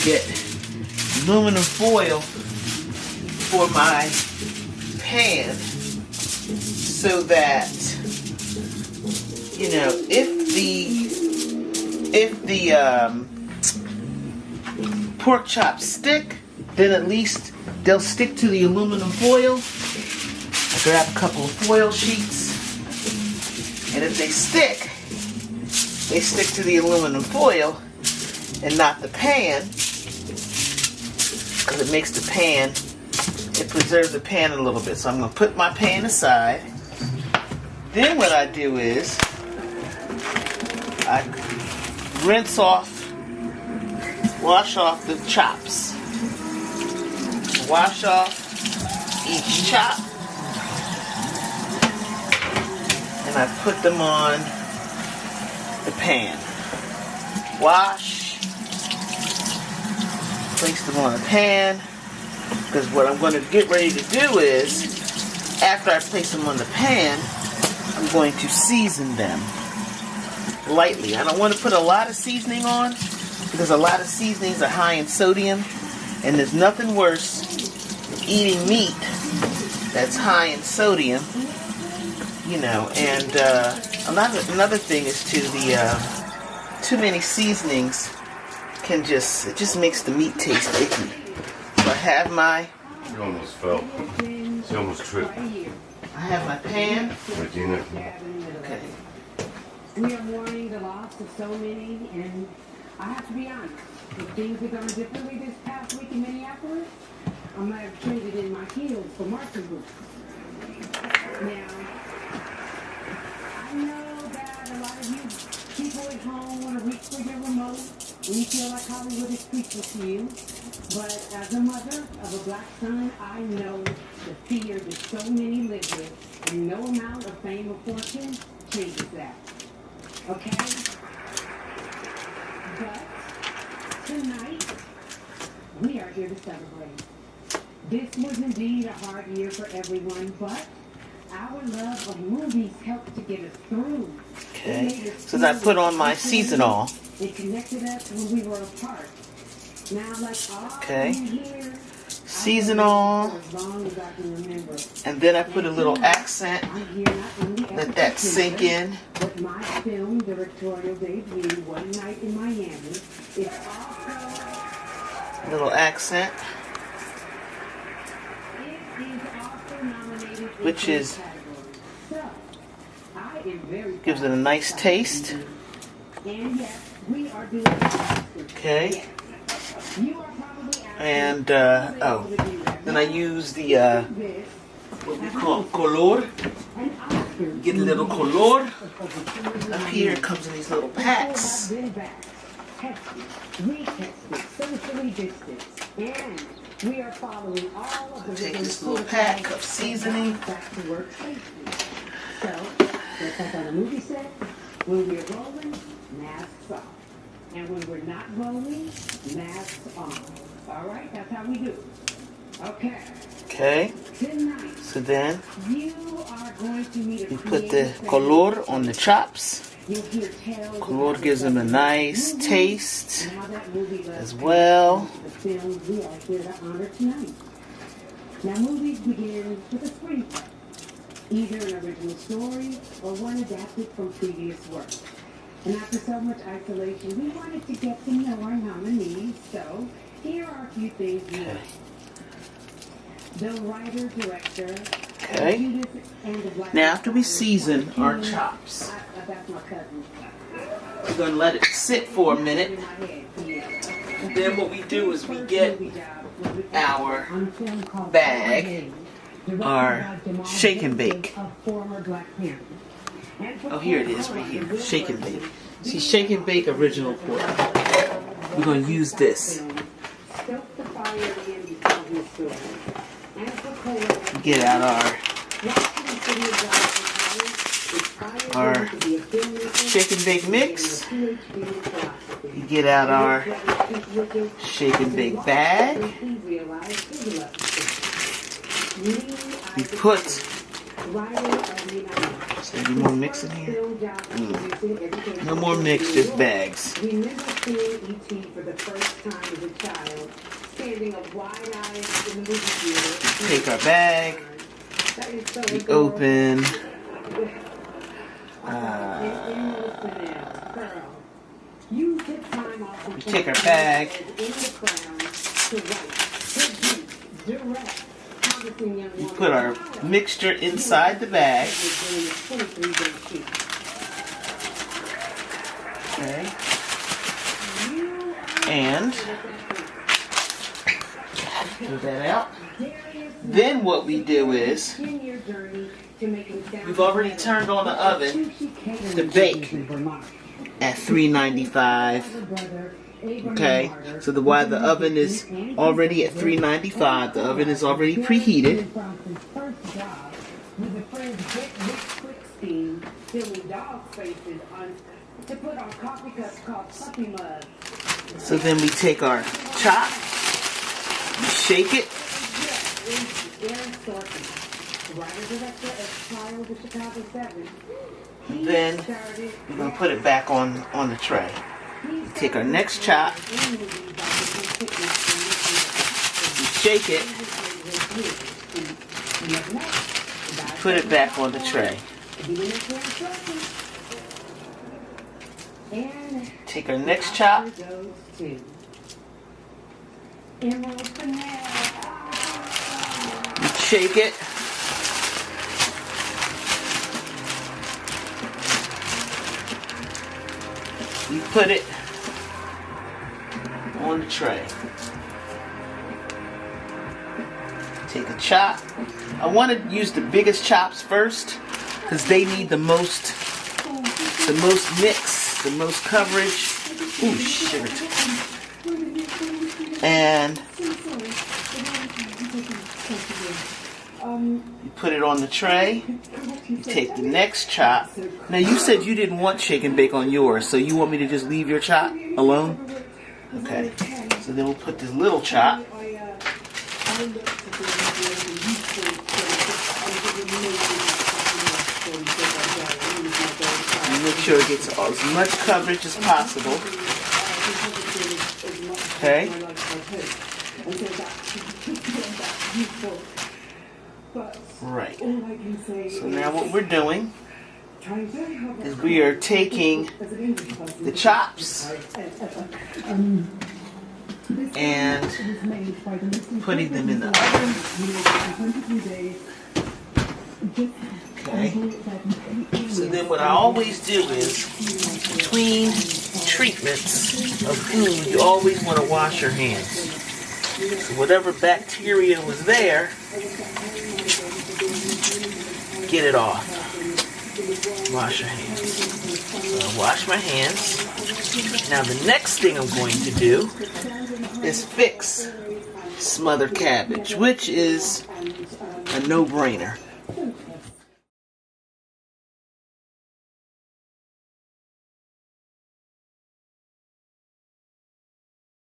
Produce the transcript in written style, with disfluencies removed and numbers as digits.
get aluminum foil for my pan so that, you know, if the pork chops stick, then at least they'll stick to the aluminum foil. I grab a couple of foil sheets, and if they stick to the aluminum foil and not the pan, because it makes the pan, it preserves the pan a little bit. So I'm going to put my pan aside. Then what I do is I wash off the chops. Wash off each chop, and I put them on the pan. Wash, place them on the pan, because what I'm going to get ready to do is, after I place them on the pan, I'm going to season them lightly. I don't want to put a lot of seasoning on, because a lot of seasonings are high in sodium, and there's nothing worse than eating meat that's high in sodium, you know. And another thing is too many seasonings it just makes the meat taste icky. So I have my... You almost fell. You almost tripped. I have my pan. Regina. Okay. We are mourning the loss of so many, and I have to be honest, if things had gone differently this past week in Minneapolis, I might have traded in my heels for marching boots. Now, I know that a lot of you people at home want to reach for your remote when you feel like Hollywood is speechless to you. But as a mother of a black son, I know the fear that so many live with, and no amount of fame or fortune changes that. Okay? But tonight, we are here to celebrate. This was indeed a hard year for everyone, but our love of movies helped to get us through. Okay. So I put on my seasonal. It connected us when we were apart. Now, like all Okay. here, Seasonal. And then I put a little accent. Let that sink in. But my film directorial debut one night in Miami is also Little accent. Which is gives it a nice taste. Okay. And then I use the what we call color. Get a little color. Up here it comes in these little packs. We are following all of the Take this little pack of seasoning. So, just like on a movie set, when we're rolling, masks off. And when we're not rolling, masks on. All right, that's how we do it. Okay. Okay. Tonight, So then you are going to meet a you put the color on the chops. You'll hear tales Color about gives them a nice movies taste and how that movie left as well. the film we are here to honor tonight. Now, movies begin with a screenplay, either an original story or one adapted from previous work. And after so much isolation, we wanted to get to know our nominees, so here are a few things we learned. The writer, director, Okay. Now after we season our chops, we're going to let it sit for a minute. And then what we do is we get our bag, our shake and bake. Oh, here it is right here, shake and bake. See, shake and bake original pork. We're going to use this. Get out our shake and bake mix. You get out our shake and bake bag. You put Is there any more mix in here? No more mix, just bags. Remember seeing E.T. for the first time as a child, standing up wide-eyed in the movie theater. Take our bag. We open. We take our bag. We put our mixture inside the bag. Okay. And pull that out. Then what we do is we've already turned on the oven to bake at 395. Okay, so while the oven is already at 395, the oven is already preheated. So then we take our chop, we shake it. And then we're going to put it back on the tray. We take our next chop, we shake it, put it back on the tray. Take our next chop, we shake it, we put it on the tray. Take a chop. I want to use the biggest chops first because they need the most mix, the most coverage. Ooh, shit. And you put it on the tray. You take the next chop. Now you said you didn't want shake and bake on yours, so you want me to just leave your chop alone? Okay. So then we'll put this little chop. And make sure it gets as much coverage as possible. Okay. Right. So now what we're doing is we are taking the chops and putting them in the oven. Okay. So then what I always do is, between treatments of food, you always want to wash your hands. So whatever bacteria was there, get it off. Wash your hands. So I wash my hands. Now the next thing I'm going to do is fix smothered cabbage, which is a no-brainer.